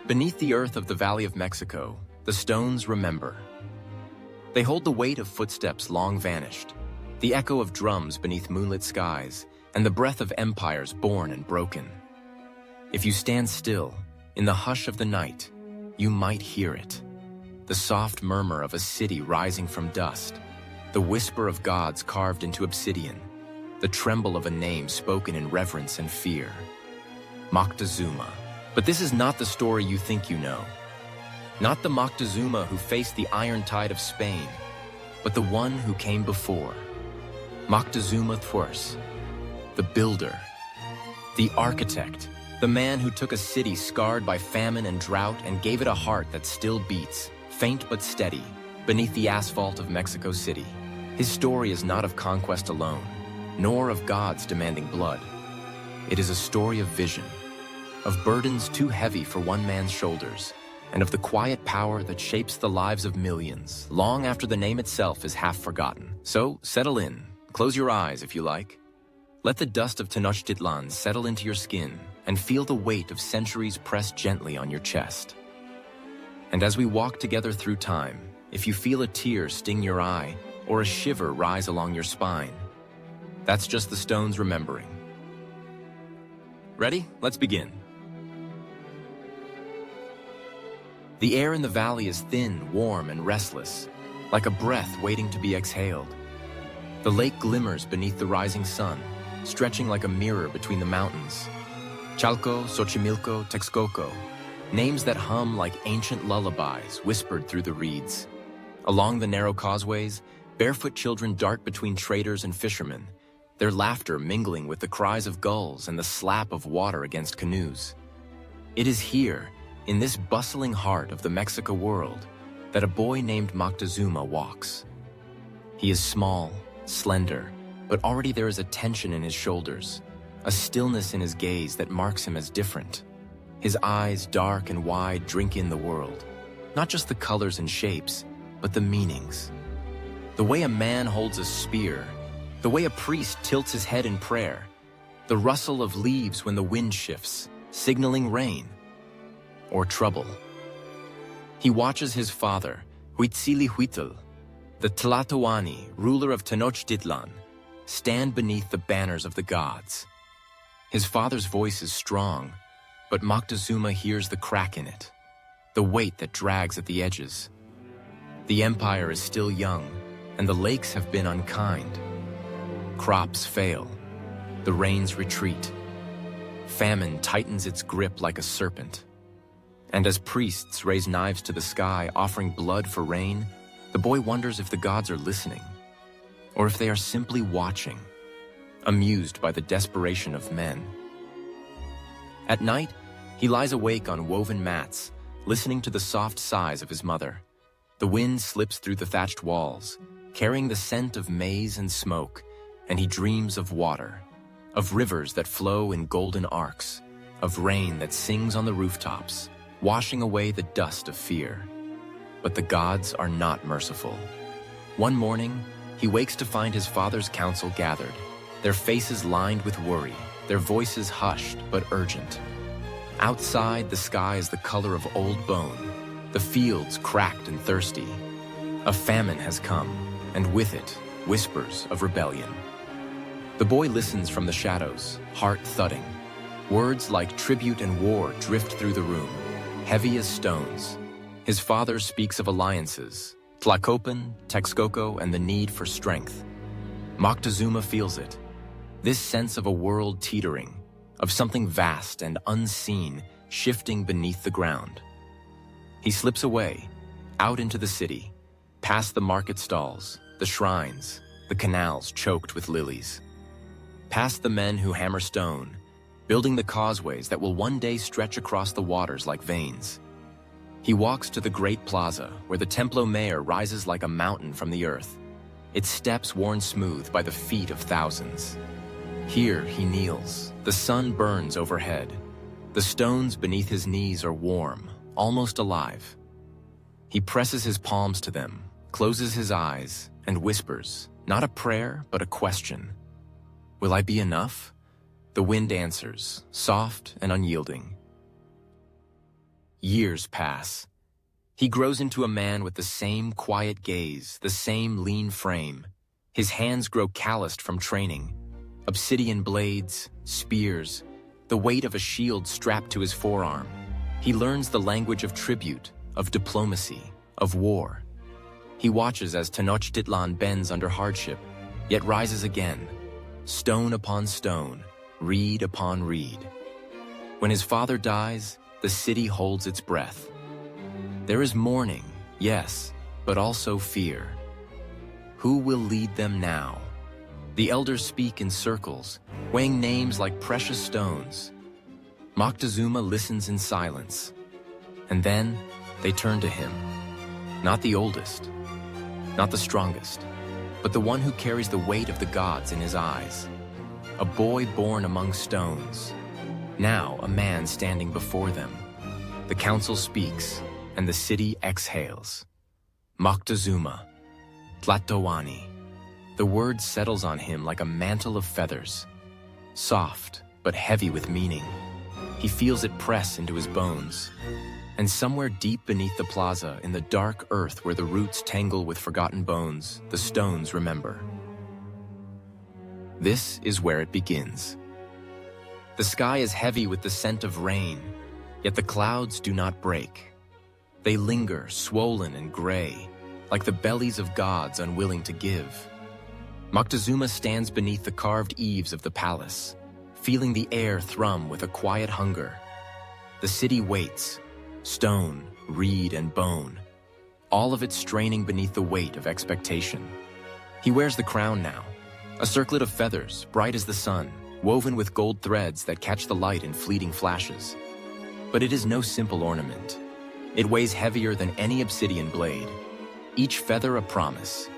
Beneath the earth of the Valley of Mexico, the stones remember. They hold the weight of footsteps long vanished, the echo of drums beneath moonlit skies, and the breath of empires born and broken. If you stand still, in the hush of the night, you might hear it. The soft murmur of a city rising from dust, the whisper of gods carved into obsidian, the tremble of a name spoken in reverence and fear. Moctezuma. But this is not the story you think you know. Not the Moctezuma who faced the iron tide of Spain, but the one who came before. Moctezuma I, the builder, the architect, the man who took a city scarred by famine and drought and gave it a heart that still beats, faint but steady, beneath the asphalt of Mexico City. His story is not of conquest alone, nor of gods demanding blood. It is a story of vision, of burdens too heavy for one man's shoulders, and of the quiet power that shapes the lives of millions, long after the name itself is half forgotten. So, settle in. Close your eyes if you like. Let the dust of Tenochtitlan settle into your skin and feel the weight of centuries press gently on your chest. And as we walk together through time, if you feel a tear sting your eye or a shiver rise along your spine, that's just the stones remembering. Ready? Let's begin. The air in the valley is thin, warm, and restless, like a breath waiting to be exhaled. The lake glimmers beneath the rising sun, stretching like a mirror between the mountains. Chalco, Xochimilco, Texcoco, names that hum like ancient lullabies whispered through the reeds. Along the narrow causeways, barefoot children dart between traders and fishermen, their laughter mingling with the cries of gulls and the slap of water against canoes. It is here, in this bustling heart of the Mexico world, that a boy named Moctezuma walks. He is small, slender, but already there is a tension in his shoulders, a stillness in his gaze that marks him as different. His eyes, dark and wide, drink in the world, not just the colors and shapes, but the meanings. The way a man holds a spear, the way a priest tilts his head in prayer, the rustle of leaves when the wind shifts, signaling rain or trouble. He watches his father, Huitzilihuitl, the Tlatoani, ruler of Tenochtitlan, stand beneath the banners of the gods. His father's voice is strong, but Moctezuma hears the crack in it, the weight that drags at the edges. The empire is still young, and the lakes have been unkind. Crops fail, the rains retreat. Famine tightens its grip like a serpent. And as priests raise knives to the sky, offering blood for rain, the boy wonders if the gods are listening, or if they are simply watching, amused by the desperation of men. At night, he lies awake on woven mats, listening to the soft sighs of his mother. The wind slips through the thatched walls, carrying the scent of maize and smoke, and he dreams of water, of rivers that flow in golden arcs, of rain that sings on the rooftops, washing away the dust of fear. But the gods are not merciful. One morning, he wakes to find his father's council gathered, their faces lined with worry, their voices hushed but urgent. Outside, the sky is the color of old bone, the fields cracked and thirsty. A famine has come, and with it, whispers of rebellion. The boy listens from the shadows, heart thudding. Words like tribute and war drift through the room, heavy as stones. His father speaks of alliances, Tlacopan, Texcoco, and the need for strength. Moctezuma feels it, this sense of a world teetering, of something vast and unseen shifting beneath the ground. He slips away, out into the city, past the market stalls, the shrines, the canals choked with lilies. Past the men who hammer stone, building the causeways that will one day stretch across the waters like veins. He walks to the great plaza, where the Templo Mayor rises like a mountain from the earth, its steps worn smooth by the feet of thousands. Here he kneels. The sun burns overhead. The stones beneath his knees are warm, almost alive. He presses his palms to them, closes his eyes, and whispers, not a prayer, but a question. Will I be enough? The wind answers, soft and unyielding. Years pass. He grows into a man with the same quiet gaze, the same lean frame. His hands grow calloused from training. Obsidian blades, spears, the weight of a shield strapped to his forearm. He learns the language of tribute, of diplomacy, of war. He watches as Tenochtitlan bends under hardship, yet rises again, stone upon stone, reed upon reed. When his father dies, the city holds its breath. There is mourning, yes, but also fear. Who will lead them now? The elders speak in circles, weighing names like precious stones. Moctezuma listens in silence, and then they turn to him. Not the oldest, not the strongest, but the one who carries the weight of the gods in his eyes. A boy born among stones, now a man standing before them. The council speaks, and the city exhales. Moctezuma, Tlatoani. The word settles on him like a mantle of feathers, soft but heavy with meaning. He feels it press into his bones. And somewhere deep beneath the plaza, in the dark earth where the roots tangle with forgotten bones, the stones remember. This is where it begins. The sky is heavy with the scent of rain, yet the clouds do not break. They linger, swollen and gray, like the bellies of gods unwilling to give. Moctezuma stands beneath the carved eaves of the palace, feeling the air thrum with a quiet hunger. The city waits, stone, reed, and bone, all of it straining beneath the weight of expectation. He wears the crown now, a circlet of feathers, bright as the sun, woven with gold threads that catch the light in fleeting flashes. But it is no simple ornament. It weighs heavier than any obsidian blade. Each feather a promise,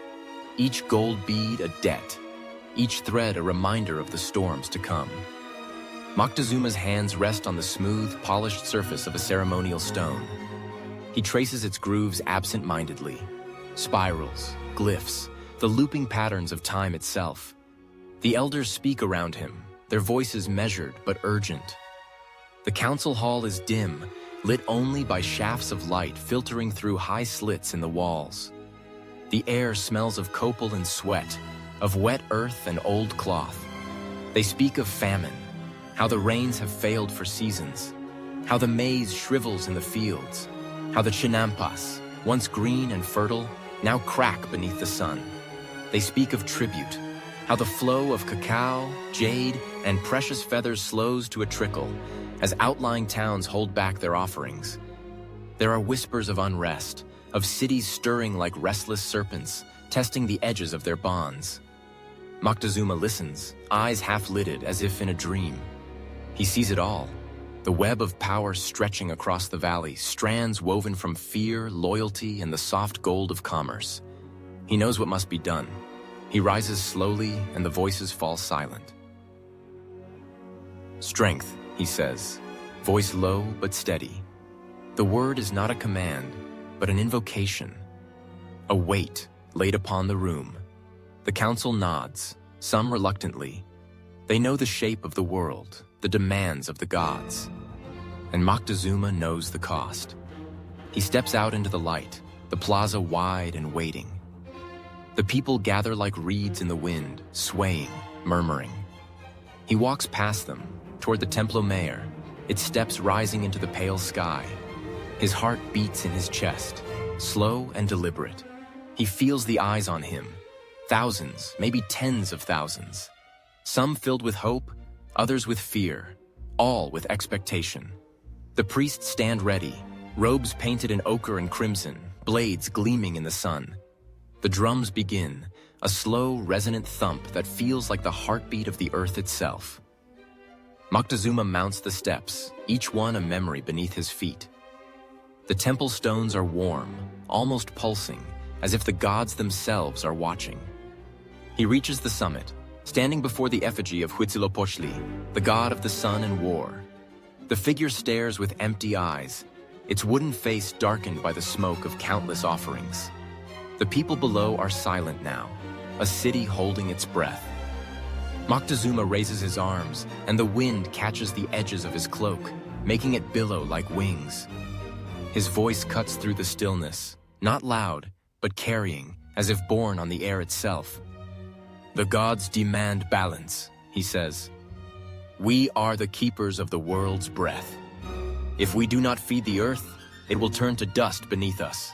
each gold bead a debt, each thread a reminder of the storms to come. Moctezuma's hands rest on the smooth, polished surface of a ceremonial stone. He traces its grooves absent-mindedly. Spirals, glyphs, the looping patterns of time itself. The elders speak around him, their voices measured but urgent. The council hall is dim, lit only by shafts of light filtering through high slits in the walls. The air smells of copal and sweat, of wet earth and old cloth. They speak of famine, how the rains have failed for seasons, how the maize shrivels in the fields, how the chinampas, once green and fertile, now crack beneath the sun. They speak of tribute, how the flow of cacao, jade, and precious feathers slows to a trickle as outlying towns hold back their offerings. There are whispers of unrest, of cities stirring like restless serpents, testing the edges of their bonds. Moctezuma listens, eyes half-lidded as if in a dream. He sees it all, the web of power stretching across the valley, strands woven from fear, loyalty, and the soft gold of commerce. He knows what must be done. He rises slowly, and the voices fall silent. Strength, he says, voice low but steady. The word is not a command, but an invocation. A weight laid upon the room. The council nods, some reluctantly. They know the shape of the world, the demands of the gods. And Moctezuma knows the cost. He steps out into the light, the plaza wide and waiting. The people gather like reeds in the wind, swaying, murmuring. He walks past them, toward the Templo Mayor, its steps rising into the pale sky. His heart beats in his chest, slow and deliberate. He feels the eyes on him, thousands, maybe tens of thousands. Some filled with hope, others with fear, all with expectation. The priests stand ready, robes painted in ochre and crimson, blades gleaming in the sun. The drums begin, a slow, resonant thump that feels like the heartbeat of the earth itself. Moctezuma mounts the steps, each one a memory beneath his feet. The temple stones are warm, almost pulsing, as if the gods themselves are watching. He reaches the summit, standing before the effigy of Huitzilopochtli, the god of the sun and war. The figure stares with empty eyes, its wooden face darkened by the smoke of countless offerings. The people below are silent now, a city holding its breath. Moctezuma raises his arms, and the wind catches the edges of his cloak, making it billow like wings. His voice cuts through the stillness, not loud, but carrying, as if borne on the air itself. "The gods demand balance," he says. "We are the keepers of the world's breath. If we do not feed the earth, it will turn to dust beneath us."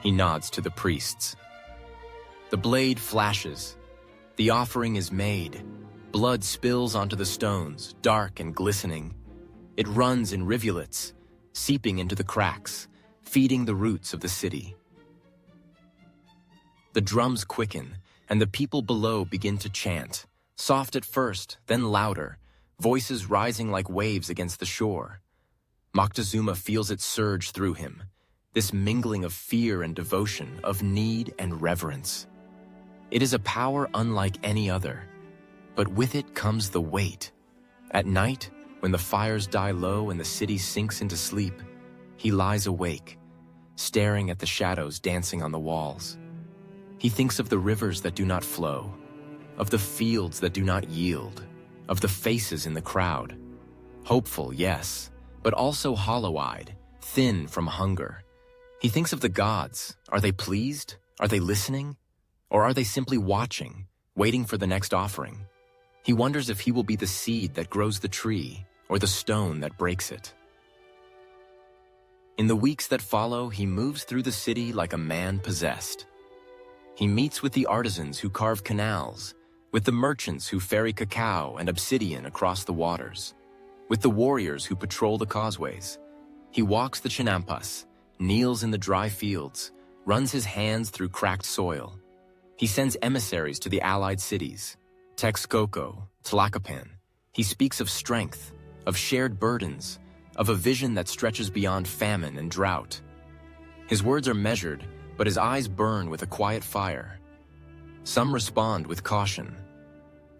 He nods to the priests. The blade flashes. The offering is made. Blood spills onto the stones, dark and glistening. It runs in rivulets, seeping into the cracks, feeding the roots of the city. The drums quicken, and the people below begin to chant, soft at first, then louder, voices rising like waves against the shore. Moctezuma feels it surge through him, this mingling of fear and devotion, of need and reverence. It is a power unlike any other, but with it comes the weight. At night, when the fires die low and the city sinks into sleep, he lies awake, staring at the shadows dancing on the walls. He thinks of the rivers that do not flow, of the fields that do not yield, of the faces in the crowd. Hopeful, yes, but also hollow-eyed, thin from hunger. He thinks of the gods. Are they pleased? Are they listening? Or are they simply watching, waiting for the next offering? He wonders if he will be the seed that grows the tree or the stone that breaks it. In the weeks that follow, he moves through the city like a man possessed. He meets with the artisans who carve canals, with the merchants who ferry cacao and obsidian across the waters, with the warriors who patrol the causeways. He walks the chinampas, kneels in the dry fields, runs his hands through cracked soil. He sends emissaries to the allied cities, Texcoco, Tlacopan. He speaks of strength, of shared burdens, of a vision that stretches beyond famine and drought. His words are measured, but his eyes burn with a quiet fire. Some respond with caution,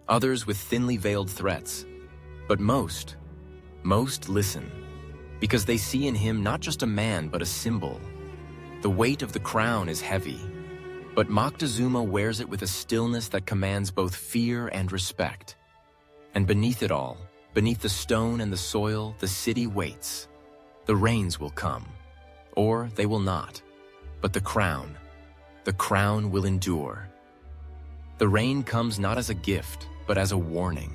others with thinly veiled threats, but most listen, because they see in him not just a man, but a symbol. The weight of the crown is heavy, but Moctezuma wears it with a stillness that commands both fear and respect. And beneath it all, beneath the stone and the soil, the city waits. The rains will come, or they will not. But the crown will endure. The rain comes not as a gift, but as a warning.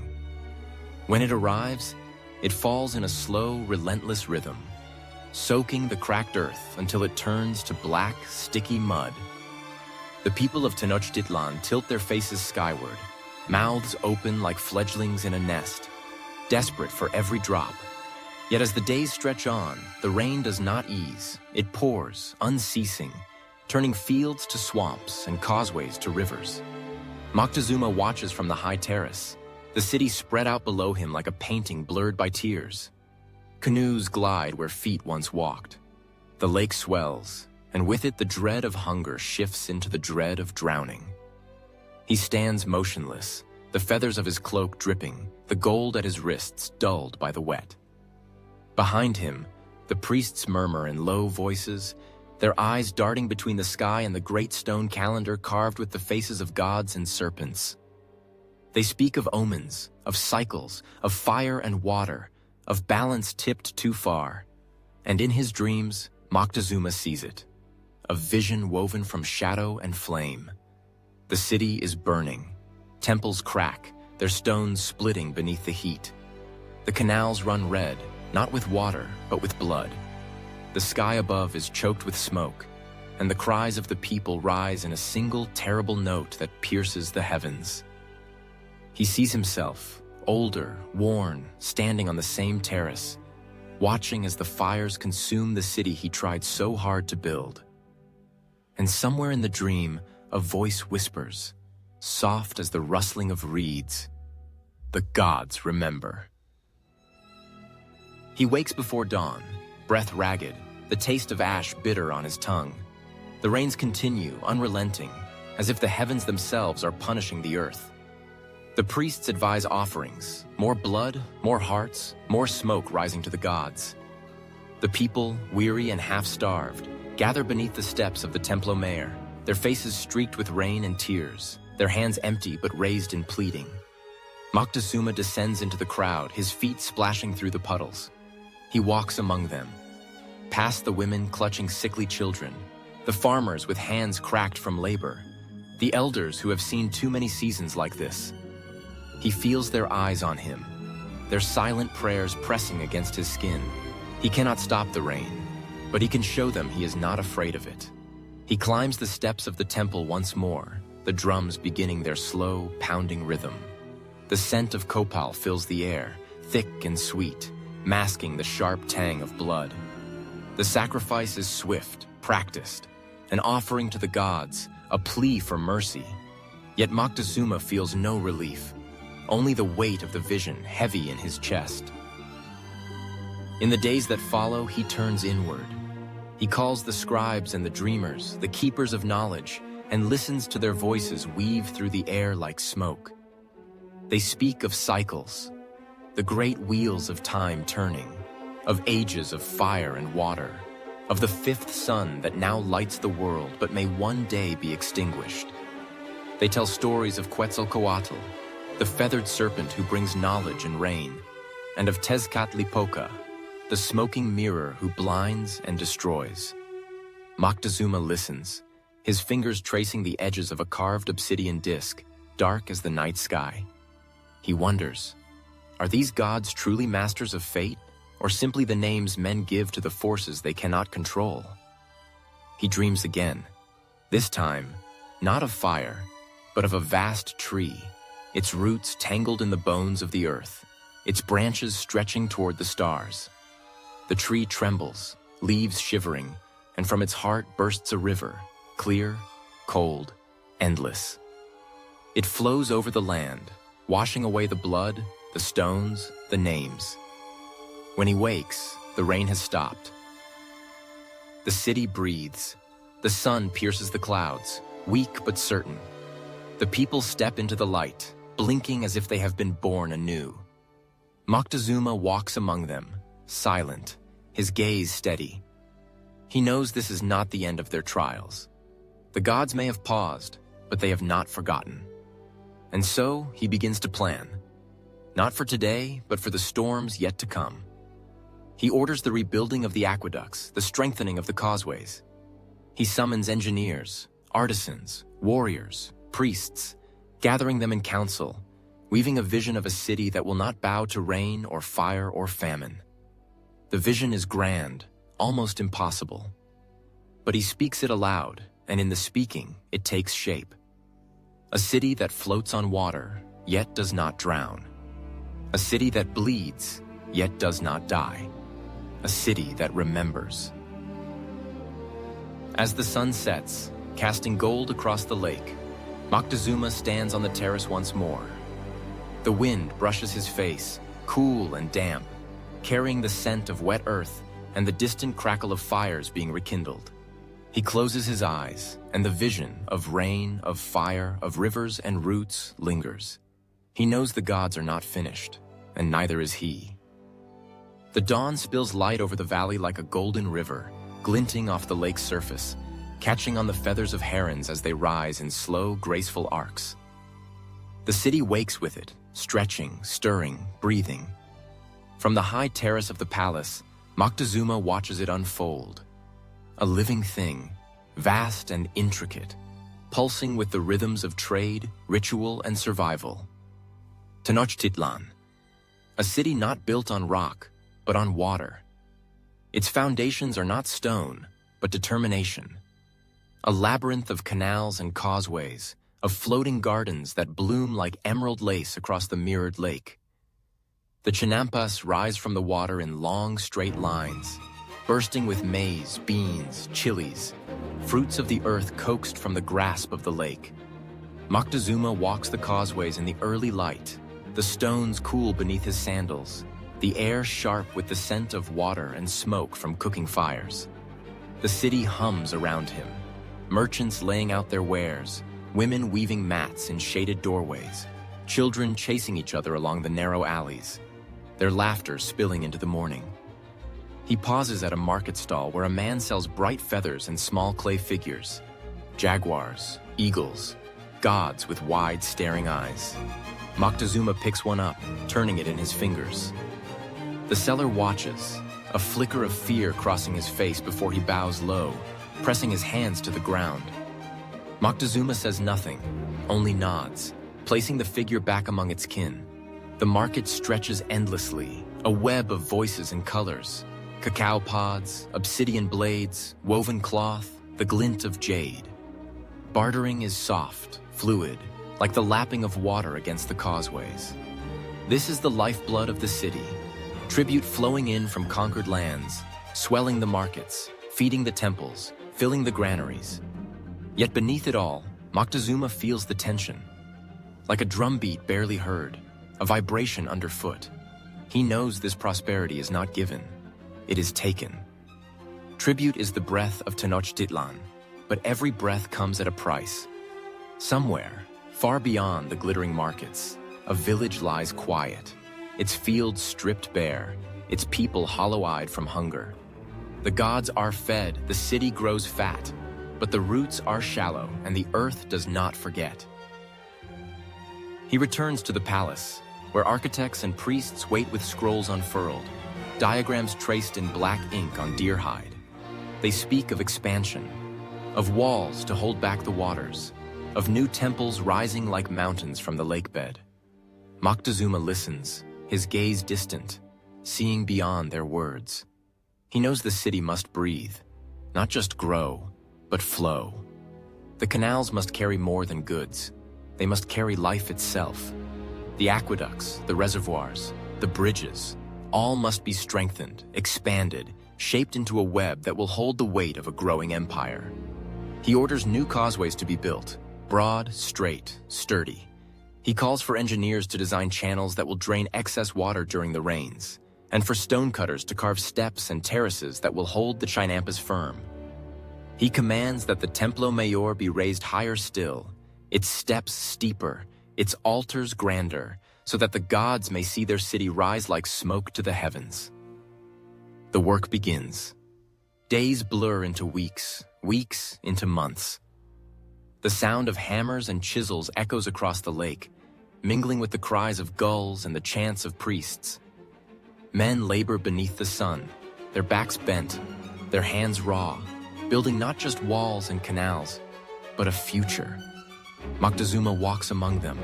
When it arrives, it falls in a slow, relentless rhythm, soaking the cracked earth until it turns to black, sticky mud. The people of Tenochtitlan tilt their faces skyward, mouths open like fledglings in a nest, desperate for every drop. Yet as the days stretch on, the rain does not ease. It pours, unceasing, turning fields to swamps and causeways to rivers. Moctezuma watches from the high terrace, the city spread out below him like a painting blurred by tears. Canoes glide where feet once walked. The lake swells, and with it the dread of hunger shifts into the dread of drowning. He stands motionless, the feathers of his cloak dripping, the gold at his wrists dulled by the wet. Behind him, the priests murmur in low voices, their eyes darting between the sky and the great stone calendar carved with the faces of gods and serpents. They speak of omens, of cycles, of fire and water, of balance tipped too far. And in his dreams, Moctezuma sees it, a vision woven from shadow and flame. The city is burning. Temples crack, their stones splitting beneath the heat. The canals run red, not with water, but with blood. The sky above is choked with smoke, and the cries of the people rise in a single terrible note that pierces the heavens. He sees himself, older, worn, standing on the same terrace, watching as the fires consume the city he tried so hard to build. And somewhere in the dream, a voice whispers, soft as the rustling of reeds, "The gods remember." He wakes before dawn, breath ragged, the taste of ash bitter on his tongue. The rains continue, unrelenting, as if the heavens themselves are punishing the earth. The priests advise offerings, more blood, more hearts, more smoke rising to the gods. The people, weary and half-starved, gather beneath the steps of the Templo Mayor, their faces streaked with rain and tears, their hands empty but raised in pleading. Moctezuma descends into the crowd, his feet splashing through the puddles. He walks among them. past the women clutching sickly children, the farmers with hands cracked from labor, the elders who have seen too many seasons like this. He feels their eyes on him, their silent prayers pressing against his skin. He cannot stop the rain, but he can show them he is not afraid of it. He climbs the steps of the temple once more, the drums beginning their slow, pounding rhythm. The scent of copal fills the air, thick and sweet, masking the sharp tang of blood. The sacrifice is swift, practiced, an offering to the gods, a plea for mercy. Yet Moctezuma feels no relief, only the weight of the vision heavy in his chest. In the days that follow, he turns inward. He calls the scribes and the dreamers, the keepers of knowledge, and listens to their voices weave through the air like smoke. They speak of cycles, the great wheels of time turning, of ages of fire and water, of the fifth sun that now lights the world but may one day be extinguished. They tell stories of Quetzalcoatl, the feathered serpent who brings knowledge and rain, and of Tezcatlipoca, the smoking mirror who blinds and destroys. Moctezuma listens, his fingers tracing the edges of a carved obsidian disc, dark as the night sky. He wonders, are these gods truly masters of fate, or simply the names men give to the forces they cannot control? He dreams again, this time, not of fire, but of a vast tree, its roots tangled in the bones of the earth, its branches stretching toward the stars. The tree trembles, leaves shivering, and from its heart bursts a river, clear, cold, endless. It flows over the land, washing away the blood, the stones, the names. When he wakes, the rain has stopped. The city breathes. The sun pierces the clouds, weak but certain. The people step into the light, blinking as if they have been born anew. Moctezuma walks among them, silent, his gaze steady. He knows this is not the end of their trials. The gods may have paused, but they have not forgotten. And so he begins to plan, not for today, but for the storms yet to come. He orders the rebuilding of the aqueducts, the strengthening of the causeways. He summons engineers, artisans, warriors, priests, gathering them in council, weaving a vision of a city that will not bow to rain or fire or famine. The vision is grand, almost impossible. But he speaks it aloud, and in the speaking, it takes shape. A city that floats on water, yet does not drown. A city that bleeds, yet does not die. A city that remembers. As the sun sets, casting gold across the lake, Moctezuma stands on the terrace once more. The wind brushes his face, cool and damp, carrying the scent of wet earth and the distant crackle of fires being rekindled. He closes his eyes, and the vision of rain, of fire, of rivers and roots lingers. He knows the gods are not finished, and neither is he. The dawn spills light over the valley like a golden river, glinting off the lake's surface, catching on the feathers of herons as they rise in slow, graceful arcs. The city wakes with it, stretching, stirring, breathing. From the high terrace of the palace, Moctezuma watches it unfold. A living thing, vast and intricate, pulsing with the rhythms of trade, ritual, and survival. Tenochtitlan, a city not built on rock, but on water. Its foundations are not stone, but determination. A labyrinth of canals and causeways, of floating gardens that bloom like emerald lace across the mirrored lake. The chinampas rise from the water in long, straight lines, bursting with maize, beans, chilies, fruits of the earth coaxed from the grasp of the lake. Moctezuma walks the causeways in the early light, the stones cool beneath his sandals, the air sharp with the scent of water and smoke from cooking fires. The city hums around him, merchants laying out their wares, women weaving mats in shaded doorways, children chasing each other along the narrow alleys, their laughter spilling into the morning. He pauses at a market stall where a man sells bright feathers and small clay figures, jaguars, eagles, gods with wide, staring eyes. Moctezuma picks one up, turning it in his fingers. The seller watches, a flicker of fear crossing his face before he bows low, pressing his hands to the ground. Moctezuma says nothing, only nods, placing the figure back among its kin. The market stretches endlessly, a web of voices and colors. Cacao pods, obsidian blades, woven cloth, the glint of jade. Bartering is soft, fluid, like the lapping of water against the causeways. This is the lifeblood of the city, tribute flowing in from conquered lands, swelling the markets, feeding the temples, filling the granaries. Yet beneath it all, Moctezuma feels the tension. Like a drumbeat barely heard, a vibration underfoot. He knows this prosperity is not given, it is taken. Tribute is the breath of Tenochtitlan, but every breath comes at a price. Somewhere, far beyond the glittering markets, a village lies quiet, its fields stripped bare, its people hollow-eyed from hunger. The gods are fed, the city grows fat, but the roots are shallow and the earth does not forget. He returns to the palace, where architects and priests wait with scrolls unfurled, diagrams traced in black ink on deer hide. They speak of expansion, of walls to hold back the waters, of new temples rising like mountains from the lake bed. Moctezuma listens, his gaze distant, seeing beyond their words. He knows the city must breathe, not just grow, but flow. The canals must carry more than goods. They must carry life itself. The aqueducts, the reservoirs, the bridges, all must be strengthened, expanded, shaped into a web that will hold the weight of a growing empire. He orders new causeways to be built, broad, straight, sturdy. He calls for engineers to design channels that will drain excess water during the rains, and for stonecutters to carve steps and terraces that will hold the chinampas firm. He commands that the Templo Mayor be raised higher still, its steps steeper, its altars grander, so that the gods may see their city rise like smoke to the heavens. The work begins. Days blur into weeks, weeks into months. The sound of hammers and chisels echoes across the lake, mingling with the cries of gulls and the chants of priests. Men labor beneath the sun, their backs bent, their hands raw, building not just walls and canals, but a future. Moctezuma walks among them,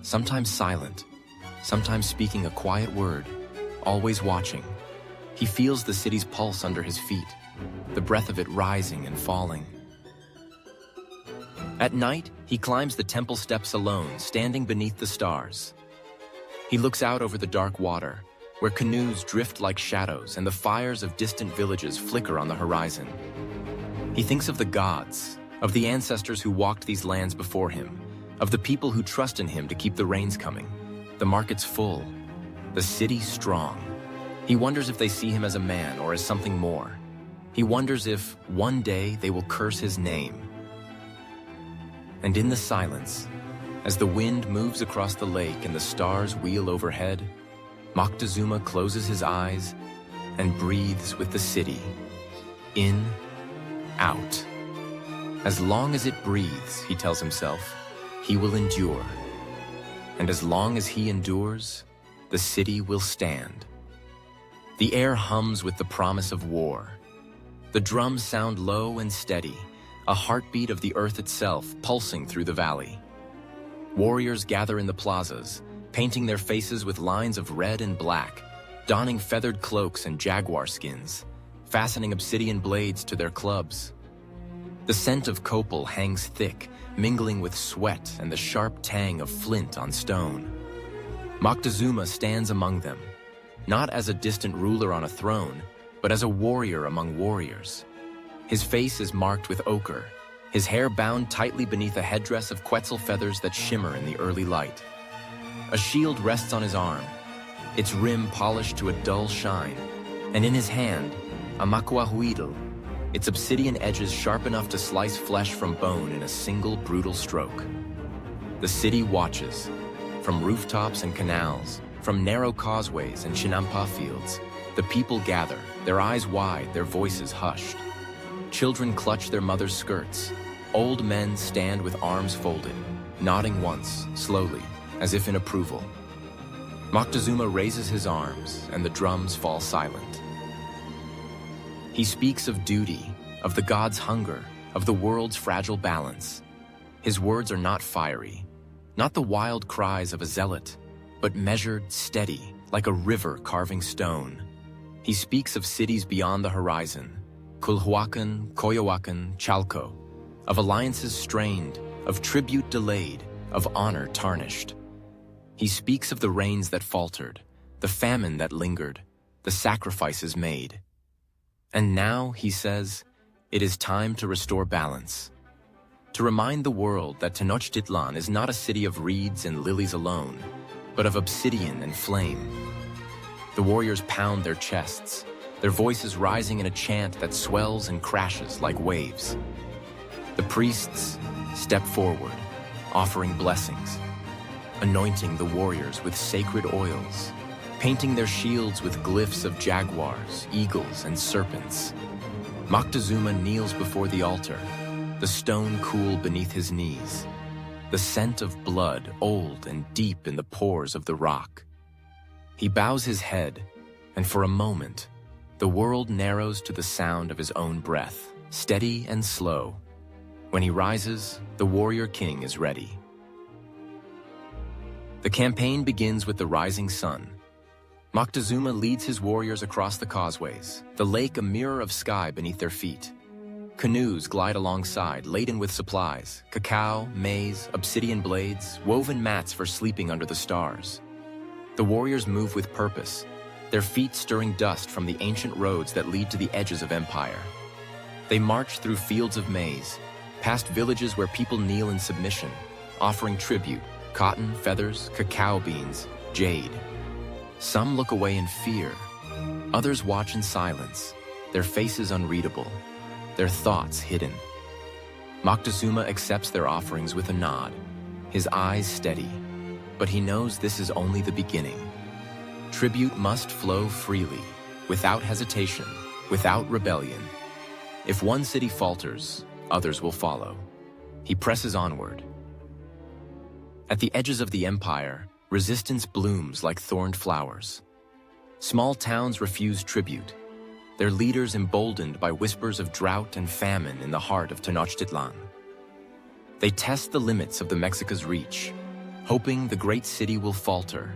sometimes silent, sometimes speaking a quiet word, always watching. He feels the city's pulse under his feet, the breath of it rising and falling. At night, he climbs the temple steps alone, standing beneath the stars. He looks out over the dark water, where canoes drift like shadows and the fires of distant villages flicker on the horizon. He thinks of the gods, of the ancestors who walked these lands before him, of the people who trust in him to keep the rains coming, the markets full, the city strong. He wonders if they see him as a man or as something more. He wonders if, one day, they will curse his name. And in the silence, as the wind moves across the lake and the stars wheel overhead, Moctezuma closes his eyes and breathes with the city. In, out. As long as it breathes, he tells himself, he will endure. And as long as he endures, the city will stand. The air hums with the promise of war. The drums sound low and steady, a heartbeat of the earth itself pulsing through the valley. Warriors gather in the plazas, painting their faces with lines of red and black, donning feathered cloaks and jaguar skins, fastening obsidian blades to their clubs. The scent of copal hangs thick, mingling with sweat and the sharp tang of flint on stone. Moctezuma stands among them, not as a distant ruler on a throne, but as a warrior among warriors. His face is marked with ochre, his hair bound tightly beneath a headdress of quetzal feathers that shimmer in the early light. A shield rests on his arm, its rim polished to a dull shine, and in his hand, a macuahuitl, its obsidian edges sharp enough to slice flesh from bone in a single brutal stroke. The city watches, from rooftops and canals, from narrow causeways and chinampa fields. The people gather, their eyes wide, their voices hushed. Children clutch their mothers' skirts. Old men stand with arms folded, nodding once, slowly, as if in approval. Moctezuma raises his arms, and the drums fall silent. He speaks of duty, of the gods' hunger, of the world's fragile balance. His words are not fiery, not the wild cries of a zealot, but measured, steady, like a river carving stone. He speaks of cities beyond the horizon, Culhuacan, Coyoacan, Chalco, of alliances strained, of tribute delayed, of honor tarnished. He speaks of the rains that faltered, the famine that lingered, the sacrifices made. And now, he says, it is time to restore balance, to remind the world that Tenochtitlan is not a city of reeds and lilies alone, but of obsidian and flame. The warriors pound their chests, their voices rising in a chant that swells and crashes like waves. The priests step forward, offering blessings, anointing the warriors with sacred oils, painting their shields with glyphs of jaguars, eagles, and serpents. Moctezuma kneels before the altar, the stone cool beneath his knees, the scent of blood old and deep in the pores of the rock. He bows his head, and for a moment, the world narrows to the sound of his own breath, steady and slow. When he rises, the warrior king is ready. The campaign begins with the rising sun. Moctezuma leads his warriors across the causeways, the lake a mirror of sky beneath their feet. Canoes glide alongside, laden with supplies, cacao, maize, obsidian blades, woven mats for sleeping under the stars. The warriors move with purpose, their feet stirring dust from the ancient roads that lead to the edges of empire. They march through fields of maize, past villages where people kneel in submission, offering tribute, cotton, feathers, cacao beans, jade. Some look away in fear, others watch in silence, their faces unreadable, their thoughts hidden. Moctezuma accepts their offerings with a nod, his eyes steady, but he knows this is only the beginning. Tribute must flow freely, without hesitation, without rebellion. If one city falters, others will follow. He presses onward. At the edges of the empire, resistance blooms like thorned flowers. Small towns refuse tribute, their leaders emboldened by whispers of drought and famine in the heart of Tenochtitlan. They test the limits of the Mexica's reach, hoping the great city will falter,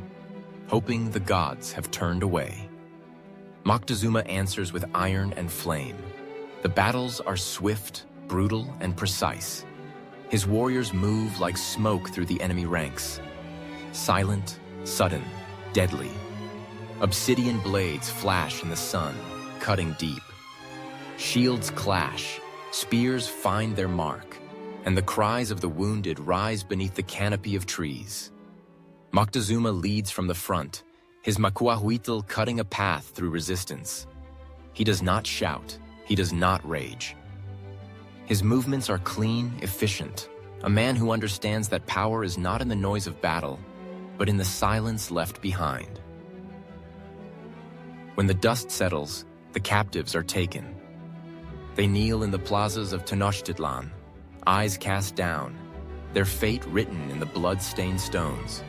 hoping the gods have turned away. Moctezuma answers with iron and flame. The battles are swift, brutal, and precise. His warriors move like smoke through the enemy ranks. Silent, sudden, deadly. Obsidian blades flash in the sun, cutting deep. Shields clash, spears find their mark, and the cries of the wounded rise beneath the canopy of trees. Moctezuma leads from the front, his macuahuitl cutting a path through resistance. He does not shout, he does not rage. His movements are clean, efficient, a man who understands that power is not in the noise of battle, but in the silence left behind. When the dust settles, the captives are taken. They kneel in the plazas of Tenochtitlan, eyes cast down, their fate written in the blood-stained stones.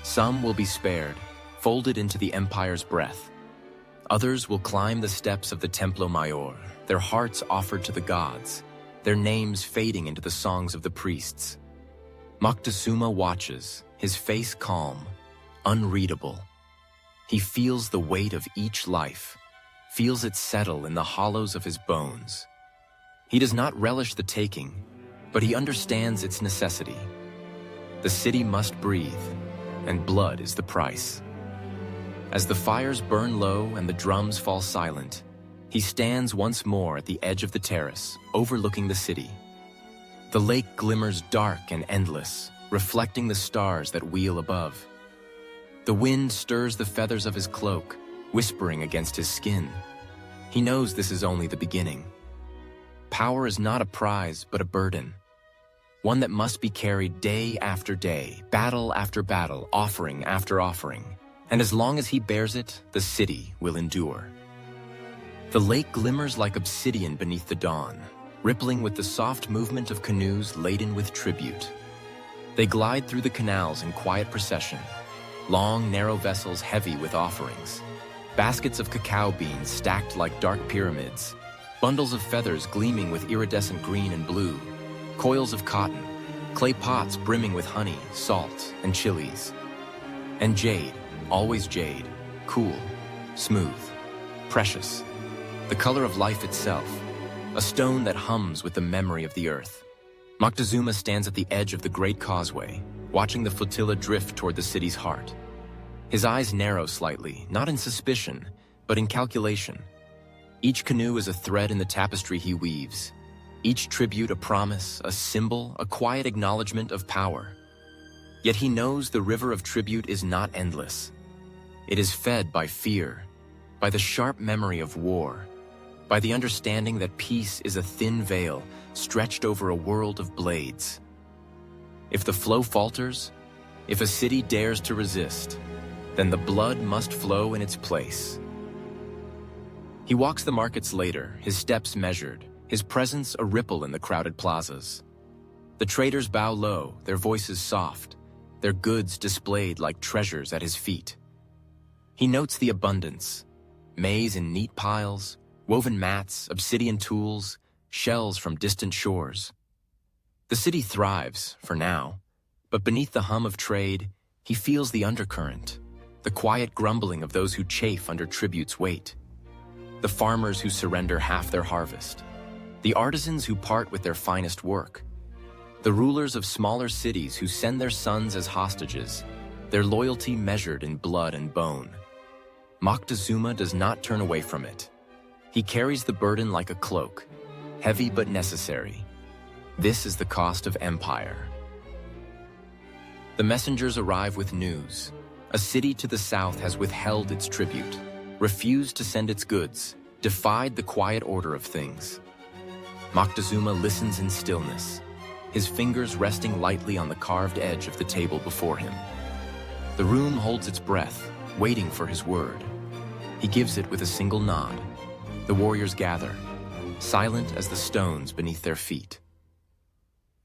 Some will be spared, folded into the empire's breath. Others will climb the steps of the Templo Mayor, their hearts offered to the gods, their names fading into the songs of the priests. Moctezuma watches, his face calm, unreadable. He feels the weight of each life, feels it settle in the hollows of his bones. He does not relish the taking, but he understands its necessity. The city must breathe, and blood is the price. As the fires burn low and the drums fall silent, he stands once more at the edge of the terrace, overlooking the city. The lake glimmers dark and endless, reflecting the stars that wheel above. The wind stirs the feathers of his cloak, whispering against his skin. He knows this is only the beginning. Power is not a prize, but a burden. One that must be carried day after day, battle after battle, offering after offering. And as long as he bears it, the city will endure. The lake glimmers like obsidian beneath the dawn, rippling with the soft movement of canoes laden with tribute. They glide through the canals in quiet procession, long, narrow vessels heavy with offerings. Baskets of cacao beans stacked like dark pyramids, bundles of feathers gleaming with iridescent green and blue, coils of cotton, clay pots brimming with honey, salt, and chilies. And jade, always jade, cool, smooth, precious, the color of life itself, a stone that hums with the memory of the earth. Moctezuma stands at the edge of the Great Causeway, watching the flotilla drift toward the city's heart. His eyes narrow slightly, not in suspicion, but in calculation. Each canoe is a thread in the tapestry he weaves. Each tribute a promise, a symbol, a quiet acknowledgement of power. Yet he knows the river of tribute is not endless. It is fed by fear, by the sharp memory of war, by the understanding that peace is a thin veil stretched over a world of blades. If the flow falters, if a city dares to resist, then the blood must flow in its place. He walks the markets later, his steps measured, his presence a ripple in the crowded plazas. The traders bow low, their voices soft, their goods displayed like treasures at his feet. He notes the abundance, maize in neat piles, woven mats, obsidian tools, shells from distant shores. The city thrives, for now, but beneath the hum of trade, he feels the undercurrent, the quiet grumbling of those who chafe under tribute's weight, the farmers who surrender half their harvest, the artisans who part with their finest work, the rulers of smaller cities who send their sons as hostages, their loyalty measured in blood and bone. Moctezuma does not turn away from it. He carries the burden like a cloak, heavy but necessary. This is the cost of empire. The messengers arrive with news. A city to the south has withheld its tribute, refused to send its goods, defied the quiet order of things. Moctezuma listens in stillness, his fingers resting lightly on the carved edge of the table before him. The room holds its breath, waiting for his word. He gives it with a single nod. The warriors gather, silent as the stones beneath their feet.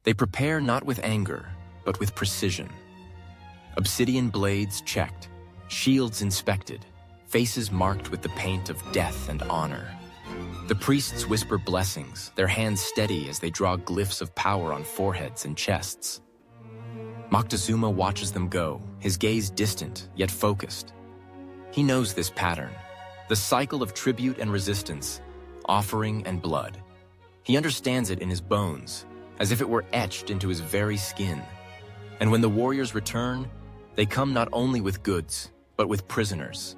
They prepare not with anger, but with precision. Obsidian blades checked, shields inspected, faces marked with the paint of death and honor. The priests whisper blessings, their hands steady as they draw glyphs of power on foreheads and chests. Moctezuma watches them go, his gaze distant yet focused. He knows this pattern, the cycle of tribute and resistance, offering and blood. He understands it in his bones, as if it were etched into his very skin. And when the warriors return, they come not only with goods, but with prisoners.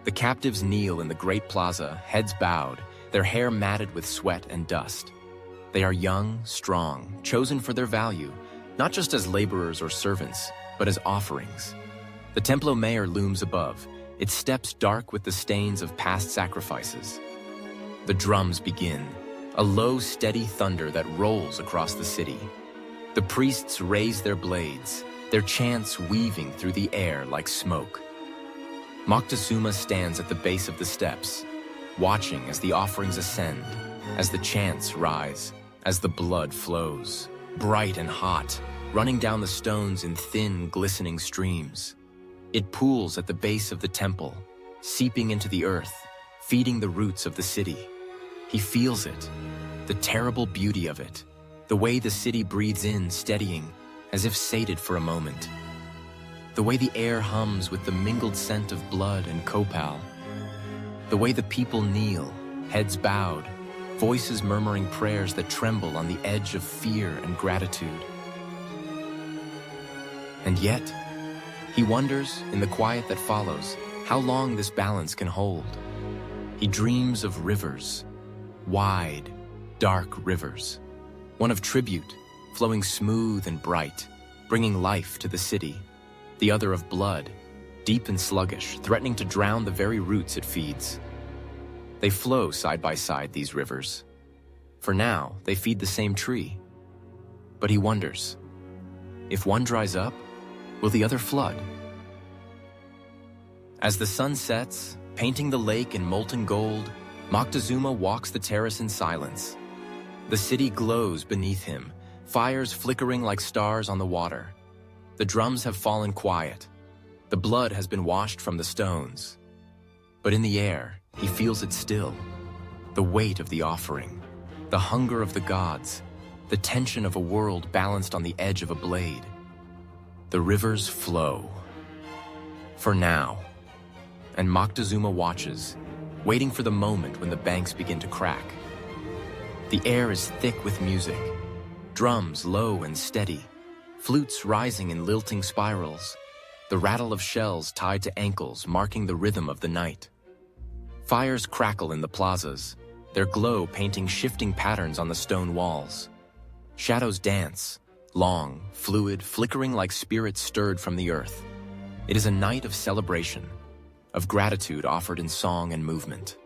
The captives kneel in the great plaza, heads bowed, their hair matted with sweat and dust. They are young, strong, chosen for their value, not just as laborers or servants, but as offerings. The Templo Mayor looms above, its steps dark with the stains of past sacrifices. The drums begin, a low, steady thunder that rolls across the city. The priests raise their blades, their chants weaving through the air like smoke. Moctezuma stands at the base of the steps, watching as the offerings ascend, as the chants rise, as the blood flows, bright and hot, running down the stones in thin, glistening streams. It pools at the base of the temple, seeping into the earth, feeding the roots of the city. He feels it, the terrible beauty of it, the way the city breathes in, steadying, as if sated for a moment. The way the air hums with the mingled scent of blood and copal. The way the people kneel, heads bowed, voices murmuring prayers that tremble on the edge of fear and gratitude. And yet, he wonders, in the quiet that follows, how long this balance can hold. He dreams of rivers, wide, dark rivers. One of tribute, flowing smooth and bright, bringing life to the city. The other of blood, deep and sluggish, threatening to drown the very roots it feeds. They flow side by side, these rivers. For now, they feed the same tree. But he wonders, if one dries up, will the other flood? As the sun sets, painting the lake in molten gold, Moctezuma walks the terrace in silence. The city glows beneath him, fires flickering like stars on the water. The drums have fallen quiet. The blood has been washed from the stones. But in the air, he feels it still. The weight of the offering, the hunger of the gods, the tension of a world balanced on the edge of a blade. The rivers flow. For now. And Moctezuma watches, waiting for the moment when the banks begin to crack. The air is thick with music, drums low and steady, flutes rising in lilting spirals, the rattle of shells tied to ankles marking the rhythm of the night. Fires crackle in the plazas, their glow painting shifting patterns on the stone walls. Shadows dance, long, fluid, flickering like spirits stirred from the earth. It is a night of celebration, of gratitude offered in song and movement.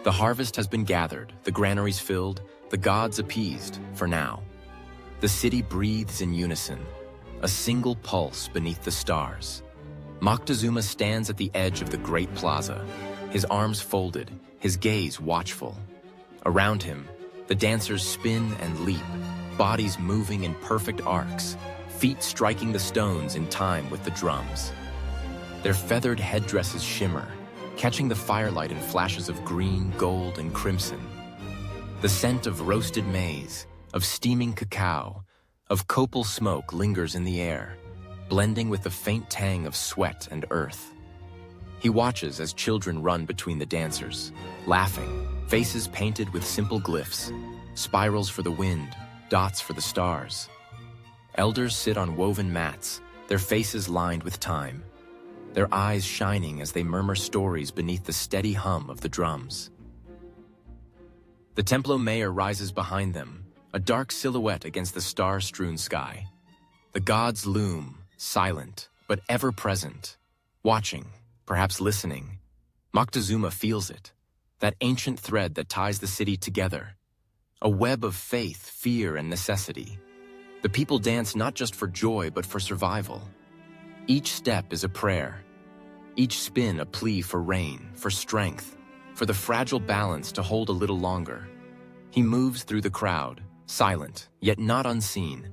The harvest has been gathered, the granaries filled, the gods appeased, for now. The city breathes in unison, a single pulse beneath the stars. Moctezuma stands at the edge of the great plaza, his arms folded, his gaze watchful. Around him, the dancers spin and leap, bodies moving in perfect arcs, feet striking the stones in time with the drums. Their feathered headdresses shimmer, catching the firelight in flashes of green, gold, and crimson. The scent of roasted maize, of steaming cacao, of copal smoke lingers in the air, blending with the faint tang of sweat and earth. He watches as children run between the dancers, laughing, faces painted with simple glyphs, spirals for the wind, dots for the stars. Elders sit on woven mats, their faces lined with time, their eyes shining as they murmur stories beneath the steady hum of the drums. The Templo Mayor rises behind them, a dark silhouette against the star-strewn sky. The gods loom, silent, but ever-present, watching, perhaps listening. Moctezuma feels it, that ancient thread that ties the city together, a web of faith, fear, and necessity. The people dance not just for joy, but for survival. Each step is a prayer, each spin a plea for rain, for strength, for the fragile balance to hold a little longer. He moves through the crowd, silent, yet not unseen.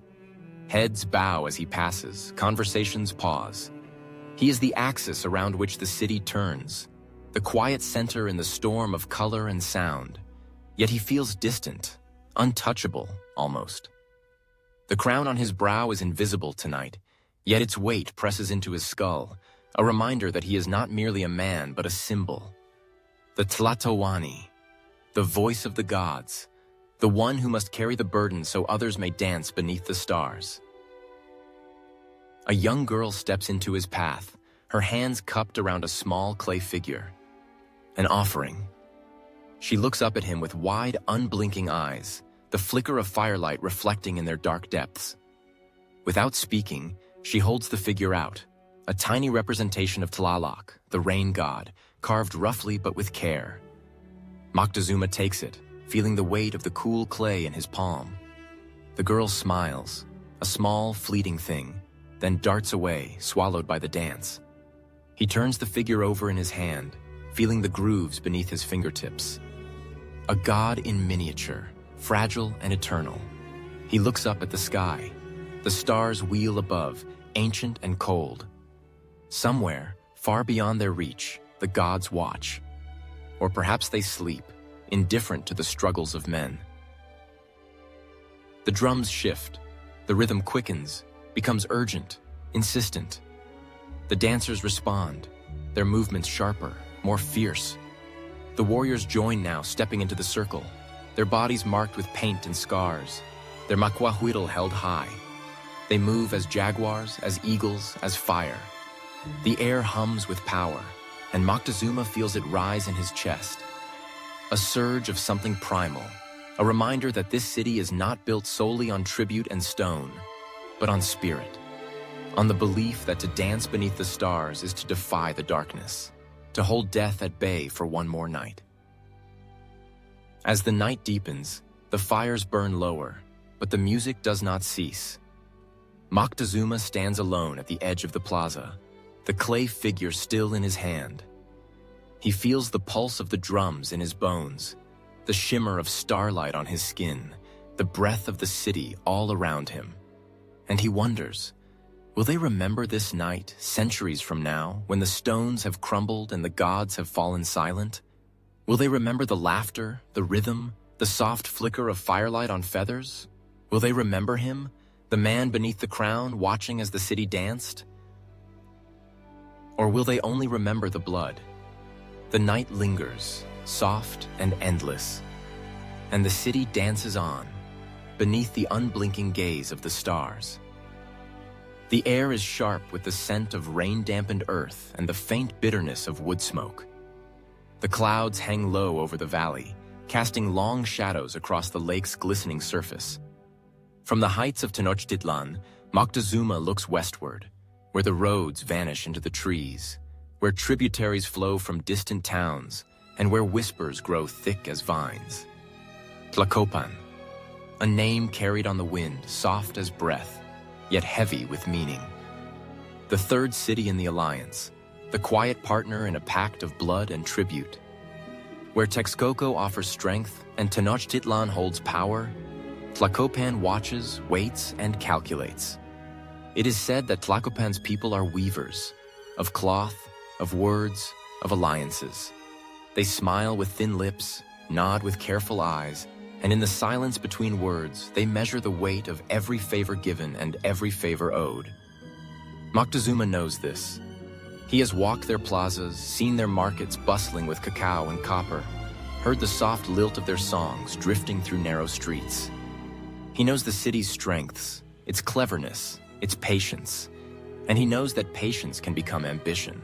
Heads bow as he passes, conversations pause. He is the axis around which the city turns, the quiet center in the storm of color and sound. Yet he feels distant, untouchable, almost. The crown on his brow is invisible tonight, yet its weight presses into his skull, a reminder that he is not merely a man, but a symbol. The Tlatoani, the voice of the gods, the one who must carry the burden so others may dance beneath the stars. A young girl steps into his path, her hands cupped around a small clay figure. An offering. She looks up at him with wide, unblinking eyes, the flicker of firelight reflecting in their dark depths. Without speaking, she holds the figure out, a tiny representation of Tlaloc, the rain god, carved roughly but with care. Moctezuma takes it, feeling the weight of the cool clay in his palm. The girl smiles, a small, fleeting thing, then darts away, swallowed by the dance. He turns the figure over in his hand, feeling the grooves beneath his fingertips. A god in miniature, fragile and eternal. He looks up at the sky. The stars wheel above, ancient and cold. Somewhere, far beyond their reach, the gods watch. Or perhaps they sleep, indifferent to the struggles of men. The drums shift. The rhythm quickens, becomes urgent, insistent. The dancers respond, their movements sharper, more fierce. The warriors join now, stepping into the circle, their bodies marked with paint and scars, their macuahuitl held high. They move as jaguars, as eagles, as fire. The air hums with power, and Moctezuma feels it rise in his chest. A surge of something primal, a reminder that this city is not built solely on tribute and stone, but on spirit, on the belief that to dance beneath the stars is to defy the darkness, to hold death at bay for one more night. As the night deepens, the fires burn lower, but the music does not cease. Moctezuma stands alone at the edge of the plaza, the clay figure still in his hand. He feels the pulse of the drums in his bones, the shimmer of starlight on his skin, the breath of the city all around him. And he wonders, Will they remember this night, centuries from now, when the stones have crumbled and the gods have fallen silent? Will they remember the laughter, the rhythm, the soft flicker of firelight on feathers? Will they remember him, the man beneath the crown, watching as the city danced? Or will they only remember the blood? The night lingers, soft and endless, and the city dances on, beneath the unblinking gaze of the stars. The air is sharp with the scent of rain-dampened earth and the faint bitterness of wood smoke. The clouds hang low over the valley, casting long shadows across the lake's glistening surface. From the heights of Tenochtitlan, Moctezuma looks westward, where the roads vanish into the trees, where tributaries flow from distant towns, and where whispers grow thick as vines. Tlacopan, a name carried on the wind, soft as breath, yet heavy with meaning. The third city in the alliance, the quiet partner in a pact of blood and tribute. Where Texcoco offers strength and Tenochtitlan holds power, Tlacopan watches, waits, and calculates. It is said that Tlacopan's people are weavers, of cloth, of words, of alliances. They smile with thin lips, nod with careful eyes, and in the silence between words, they measure the weight of every favor given and every favor owed. Moctezuma knows this. He has walked their plazas, seen their markets bustling with cacao and copper, heard the soft lilt of their songs drifting through narrow streets. He knows the city's strengths, its cleverness, its patience, and he knows that patience can become ambition.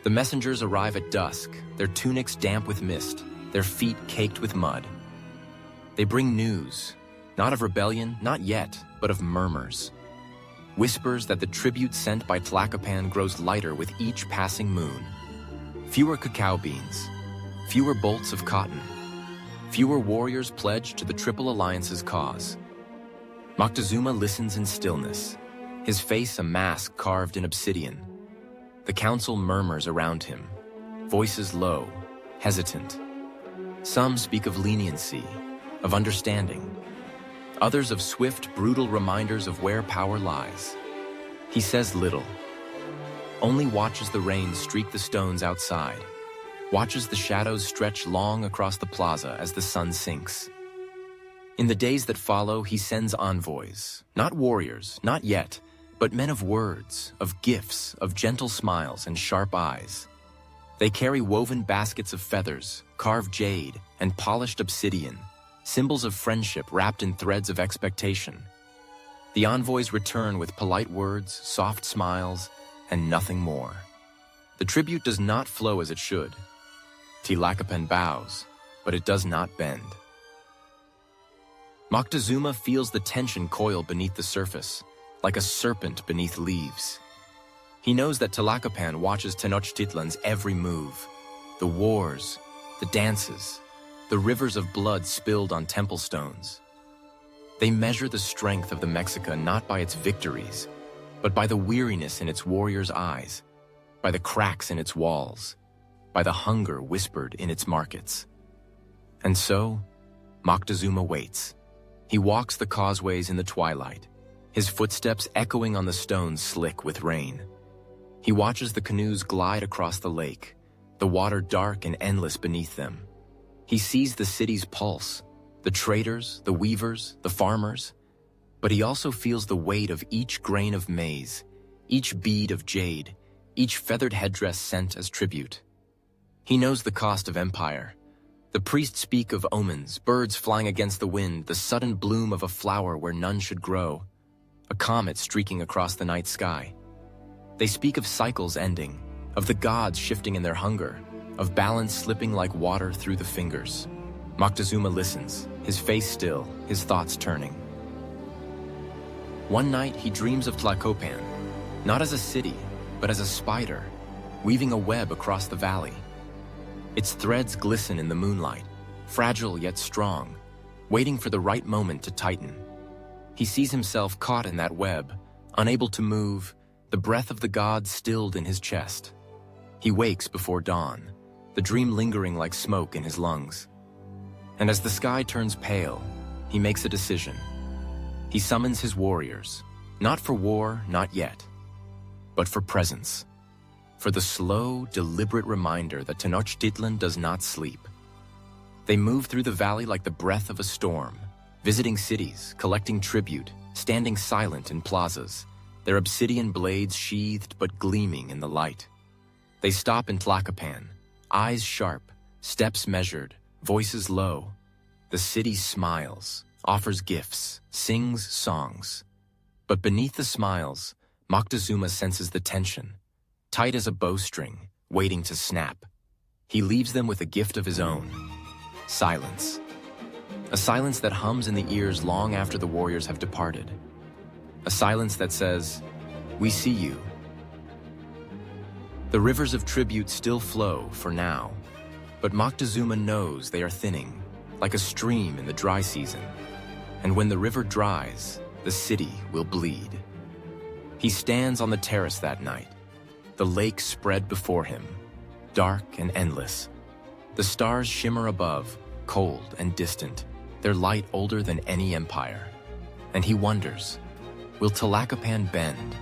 The messengers arrive at dusk, their tunics damp with mist, their feet caked with mud. They bring news, not of rebellion, not yet, but of murmurs. Whispers that the tribute sent by Tlacopan grows lighter with each passing moon. Fewer cacao beans, fewer bolts of cotton, fewer warriors pledged to the Triple Alliance's cause. Moctezuma listens in stillness, his face a mask carved in obsidian. The council murmurs around him, voices low, hesitant. Some speak of leniency, of understanding. Others of swift, brutal reminders of where power lies. He says little, only watches the rain streak the stones outside, watches the shadows stretch long across the plaza as the sun sinks. In the days that follow, he sends envoys, not warriors, not yet, but men of words, of gifts, of gentle smiles and sharp eyes. They carry woven baskets of feathers, carved jade, and polished obsidian, symbols of friendship wrapped in threads of expectation. The envoys return with polite words, soft smiles, and nothing more. The tribute does not flow as it should. Tlacopan bows, but it does not bend. Moctezuma feels the tension coil beneath the surface, like a serpent beneath leaves. He knows that Tlacopan watches Tenochtitlan's every move, the wars, the dances, the rivers of blood spilled on temple stones. They measure the strength of the Mexica not by its victories, but by the weariness in its warriors' eyes, by the cracks in its walls, by the hunger whispered in its markets. And so, Moctezuma waits. He walks the causeways in the twilight, his footsteps echoing on the stones slick with rain. He watches the canoes glide across the lake, the water dark and endless beneath them. He sees the city's pulse, the traders, the weavers, the farmers, but he also feels the weight of each grain of maize, each bead of jade, each feathered headdress sent as tribute. He knows the cost of empire. The priests speak of omens, birds flying against the wind, the sudden bloom of a flower where none should grow, a comet streaking across the night sky. They speak of cycles ending, of the gods shifting in their hunger, of balance slipping like water through the fingers. Moctezuma listens, his face still, his thoughts turning. One night he dreams of Tlacopan, not as a city, but as a spider, weaving a web across the valley. Its threads glisten in the moonlight, fragile yet strong, waiting for the right moment to tighten. He sees himself caught in that web, unable to move, the breath of the gods stilled in his chest. He wakes before dawn, the dream lingering like smoke in his lungs. And as the sky turns pale, he makes a decision. He summons his warriors, Not for war, not yet, but for presence. For the slow, deliberate reminder that Tenochtitlan does not sleep. They move through the valley like the breath of a storm, visiting cities, collecting tribute, standing silent in plazas, their obsidian blades sheathed but gleaming in the light. They stop in Tlacopan, eyes sharp, steps measured, voices low. The city smiles, offers gifts, sings songs. But beneath the smiles, Moctezuma senses the tension, tight as a bowstring, waiting to snap. He leaves them with a gift of his own: silence. A silence that hums in the ears long after the warriors have departed. A silence that says, "We see you." The rivers of tribute still flow for now, but Moctezuma knows they are thinning, like a stream in the dry season. And when the river dries, the city will bleed. He stands on the terrace that night, the lake spread before him, dark and endless. The stars shimmer above, cold and distant, their light older than any empire. And he wonders, will Tlacopan bend,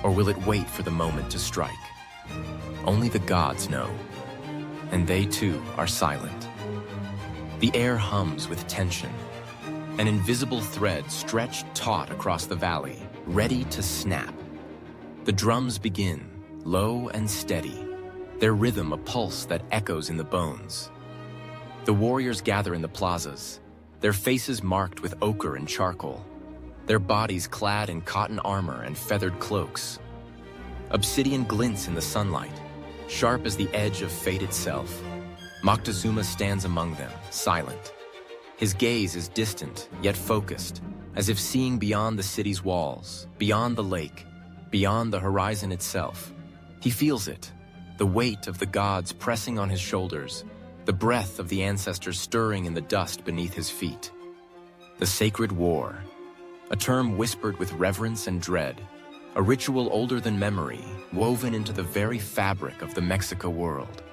or will it wait for the moment to strike? Only the gods know, and they too are silent. The air hums with tension, an invisible thread stretched taut across the valley, ready to snap. The drums begin, low and steady, their rhythm a pulse that echoes in the bones. The warriors gather in the plazas, their faces marked with ochre and charcoal, their bodies clad in cotton armor and feathered cloaks. Obsidian glints in the sunlight, sharp as the edge of fate itself. Moctezuma stands among them, silent. His gaze is distant, yet focused, as if seeing beyond the city's walls, beyond the lake, beyond the horizon itself. He feels it, the weight of the gods pressing on his shoulders, the breath of the ancestors stirring in the dust beneath his feet. The sacred war, a term whispered with reverence and dread, a ritual older than memory, woven into the very fabric of the Mexico world.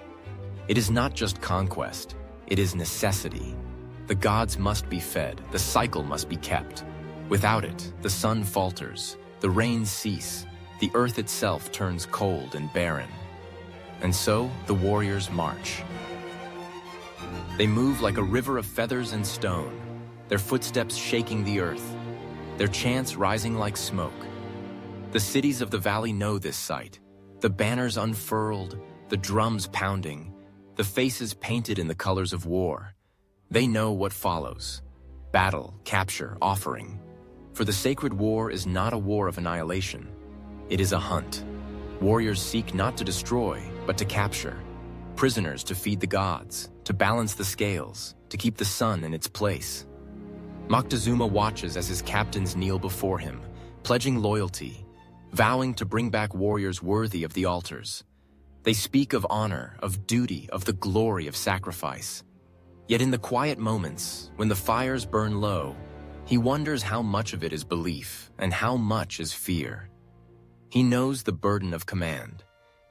It is not just conquest, it is necessity. The gods must be fed, the cycle must be kept. Without it, the sun falters, the rains cease, the earth itself turns cold and barren. And so, the warriors march. They move like a river of feathers and stone, their footsteps shaking the earth, their chants rising like smoke. The cities of the valley know this sight, the banners unfurled, the drums pounding, the faces painted in the colors of war. They know what follows: battle, capture, offering. For the sacred war is not a war of annihilation. It is a hunt. Warriors seek not to destroy, but to capture. Prisoners to feed the gods, to balance the scales, to keep the sun in its place. Moctezuma watches as his captains kneel before him, pledging loyalty, vowing to bring back warriors worthy of the altars. They speak of honor, of duty, of the glory of sacrifice. Yet in the quiet moments, when the fires burn low, he wonders how much of it is belief and how much is fear. He knows the burden of command.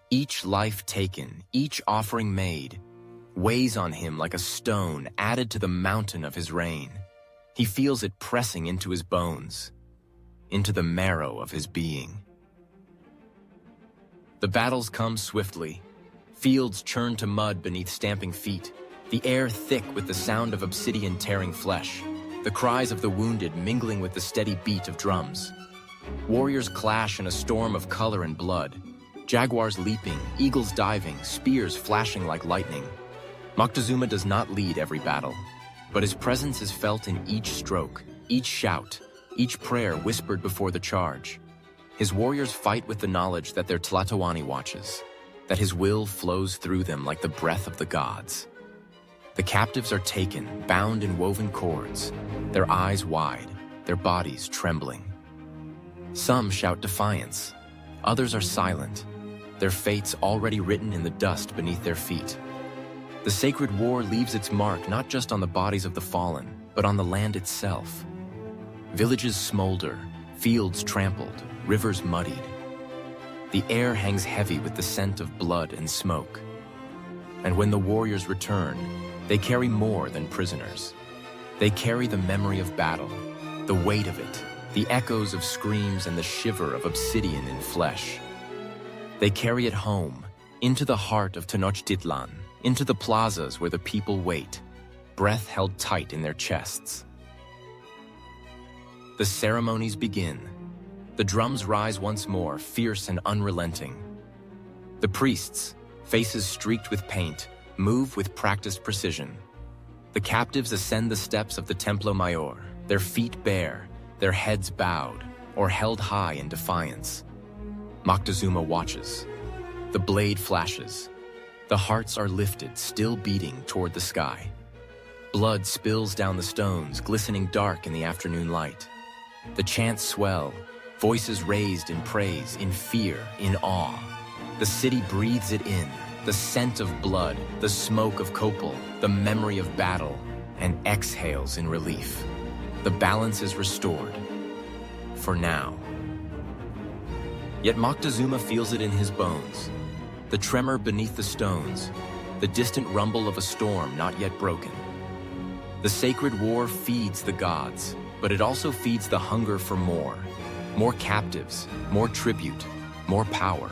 Each life taken, each offering made, weighs on him like a stone added to the mountain of his reign. He feels it pressing into his bones, into the marrow of his being. The battles come swiftly. Fields churn to mud beneath stamping feet, the air thick with the sound of obsidian tearing flesh, the cries of the wounded mingling with the steady beat of drums. Warriors clash in a storm of color and blood, jaguars leaping, eagles diving, spears flashing like lightning. Moctezuma does not lead every battle, but his presence is felt in each stroke, each shout, each prayer whispered before the charge. His warriors fight with the knowledge that their Tlatoani watches, that his will flows through them like the breath of the gods. The captives are taken, bound in woven cords, their eyes wide, their bodies trembling. Some shout defiance, others are silent, their fates already written in the dust beneath their feet. The sacred war leaves its mark not just on the bodies of the fallen, but on the land itself. Villages smolder, fields trampled, rivers muddied. The air hangs heavy with the scent of blood and smoke. And when the warriors return, they carry more than prisoners. They carry the memory of battle, the weight of it, the echoes of screams and the shiver of obsidian in flesh. They carry it home, into the heart of Tenochtitlan, into the plazas where the people wait, breath held tight in their chests. The ceremonies begin. The drums rise once more, fierce and unrelenting. The priests, faces streaked with paint, move with practiced precision. The captives ascend the steps of the Templo Mayor, their feet bare, their heads bowed, or held high in defiance. Moctezuma watches. The blade flashes. The hearts are lifted, still beating toward the sky. Blood spills down the stones, glistening dark in the afternoon light. The chants swell, voices raised in praise, in fear, in awe. The city breathes it in, the scent of blood, the smoke of copal, the memory of battle, and exhales in relief. The balance is restored. For now. Yet Moctezuma feels it in his bones. The tremor beneath the stones, the distant rumble of a storm not yet broken. The sacred war feeds the gods, but it also feeds the hunger for more. More captives, more tribute, more power.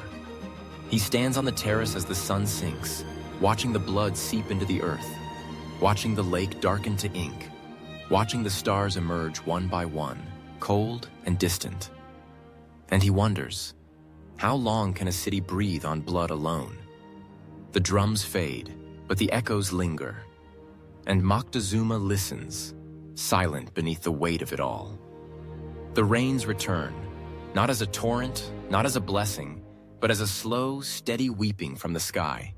He stands on the terrace as the sun sinks, watching the blood seep into the earth, watching the lake darken to ink, watching the stars emerge one by one, cold and distant. And he wonders, how long can a city breathe on blood alone? The drums fade, but the echoes linger, and Moctezuma listens, silent beneath the weight of it all. The rains return, not as a torrent, not as a blessing, but as a slow, steady weeping from the sky.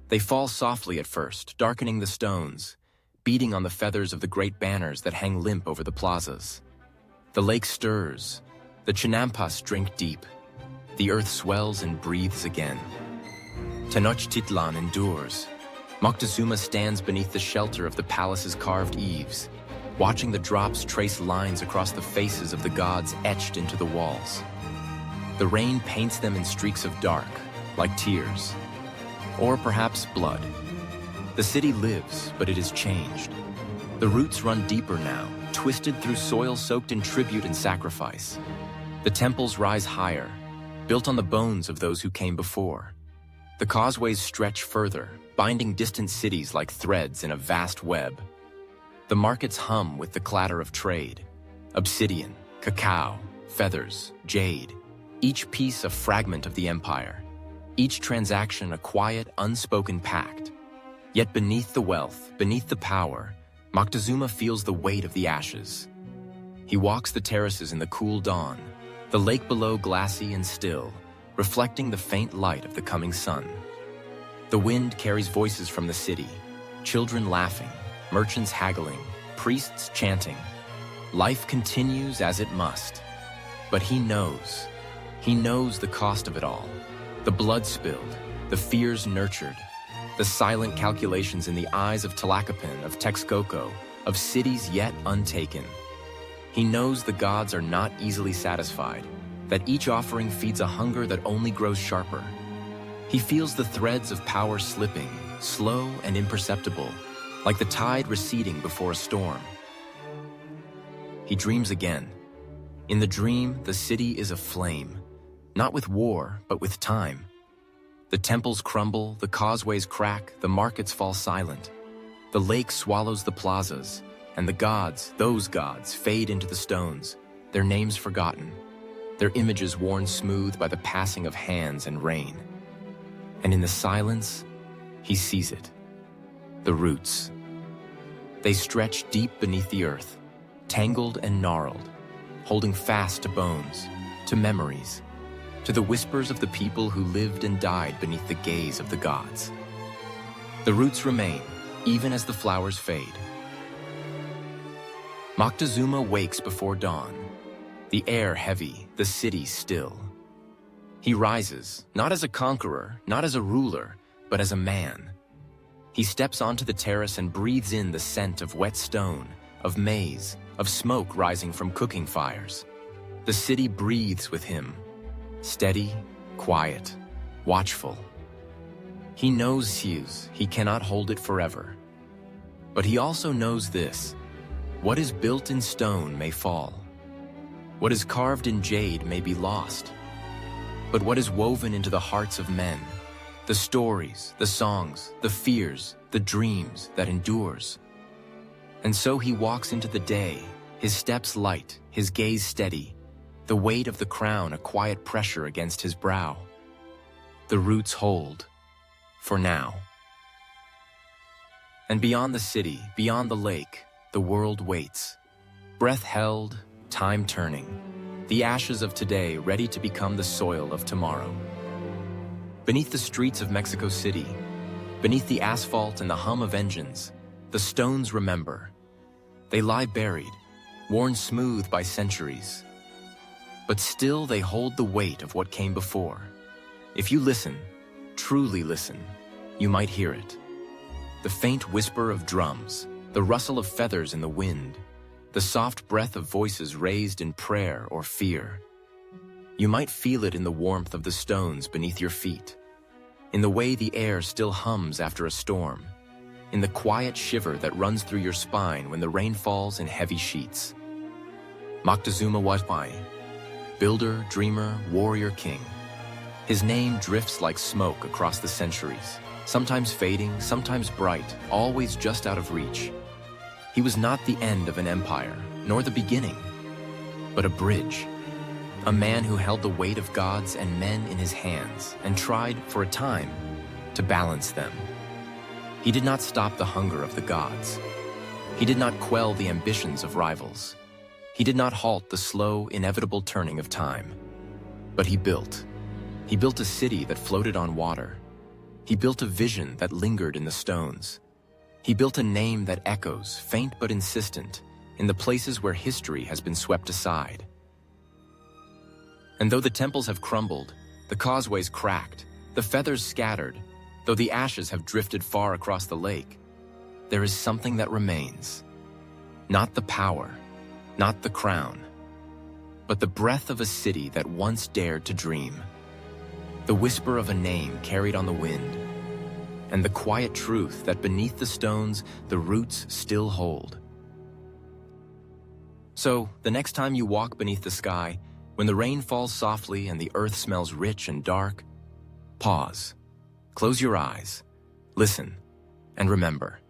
They fall softly at first, darkening the stones, beating on the feathers of the great banners that hang limp over the plazas. The lake stirs, the chinampas drink deep, the earth swells and breathes again. Tenochtitlan endures. Moctezuma stands beneath the shelter of the palace's carved eaves, watching the drops trace lines across the faces of the gods etched into the walls. The rain paints them in streaks of dark, like tears. Or perhaps blood. The city lives, but it is changed. The roots run deeper now, twisted through soil soaked in tribute and sacrifice. The temples rise higher, built on the bones of those who came before. The causeways stretch further, binding distant cities like threads in a vast web. The markets hum with the clatter of trade. Obsidian, cacao, feathers, jade. Each piece a fragment of the empire. Each transaction a quiet, unspoken pact. Yet beneath the wealth, beneath the power, Moctezuma feels the weight of the ashes. He walks the terraces in the cool dawn, the lake below glassy and still, reflecting the faint light of the coming sun. The wind carries voices from the city, children laughing, merchants haggling, priests chanting. Life continues as it must. But he knows the cost of it all. The blood spilled, the fears nurtured, the silent calculations in the eyes of Tlacopan, of Texcoco, of cities yet untaken. He knows the gods are not easily satisfied, that each offering feeds a hunger that only grows sharper. He feels the threads of power slipping, slow and imperceptible, like the tide receding before a storm. He dreams again. In the dream, the city is aflame, not with war, but with time. The temples crumble, the causeways crack, the markets fall silent. The lake swallows the plazas, and the gods, those gods, fade into the stones, their names forgotten, their images worn smooth by the passing of hands and rain. And in the silence, he sees it. The roots. They stretch deep beneath the earth, tangled and gnarled, holding fast to bones, to memories, to the whispers of the people who lived and died beneath the gaze of the gods. The roots remain, even as the flowers fade. Moctezuma wakes before dawn, the air heavy, the city still. He rises, not as a conqueror, not as a ruler, but as a man. He steps onto the terrace and breathes in the scent of wet stone, of maize, of smoke rising from cooking fires. The city breathes with him, steady, quiet, watchful. He knows he cannot hold it forever. But he also knows this: what is built in stone may fall. What is carved in jade may be lost, but what is woven into the hearts of men, the stories, the songs, the fears, the dreams that endures. And so he walks into the day, his steps light, his gaze steady, the weight of the crown a quiet pressure against his brow. The roots hold, for now. And beyond the city, beyond the lake, the world waits. Breath held, time turning, the ashes of today ready to become the soil of tomorrow. Beneath the streets of Mexico City, beneath the asphalt and the hum of engines, the stones remember. They lie buried, worn smooth by centuries. But still they hold the weight of what came before. If you listen, truly listen, you might hear it. The faint whisper of drums, the rustle of feathers in the wind, the soft breath of voices raised in prayer or fear. You might feel it in the warmth of the stones beneath your feet, in the way the air still hums after a storm, in the quiet shiver that runs through your spine when the rain falls in heavy sheets. Moctezuma I, builder, dreamer, warrior king. His name drifts like smoke across the centuries, sometimes fading, sometimes bright, always just out of reach. He was not the end of an empire, nor the beginning, but a bridge. A man who held the weight of gods and men in his hands and tried, for a time, to balance them. He did not stop the hunger of the gods. He did not quell the ambitions of rivals. He did not halt the slow, inevitable turning of time. But he built. He built a city that floated on water. He built a vision that lingered in the stones. He built a name that echoes, faint but insistent, in the places where history has been swept aside. And though the temples have crumbled, the causeways cracked, the feathers scattered, though the ashes have drifted far across the lake, there is something that remains. Not the power, not the crown, but the breath of a city that once dared to dream. The whisper of a name carried on the wind, and the quiet truth that beneath the stones the roots still hold. So, the next time you walk beneath the sky, when the rain falls softly and the earth smells rich and dark, pause, close your eyes, listen, and remember.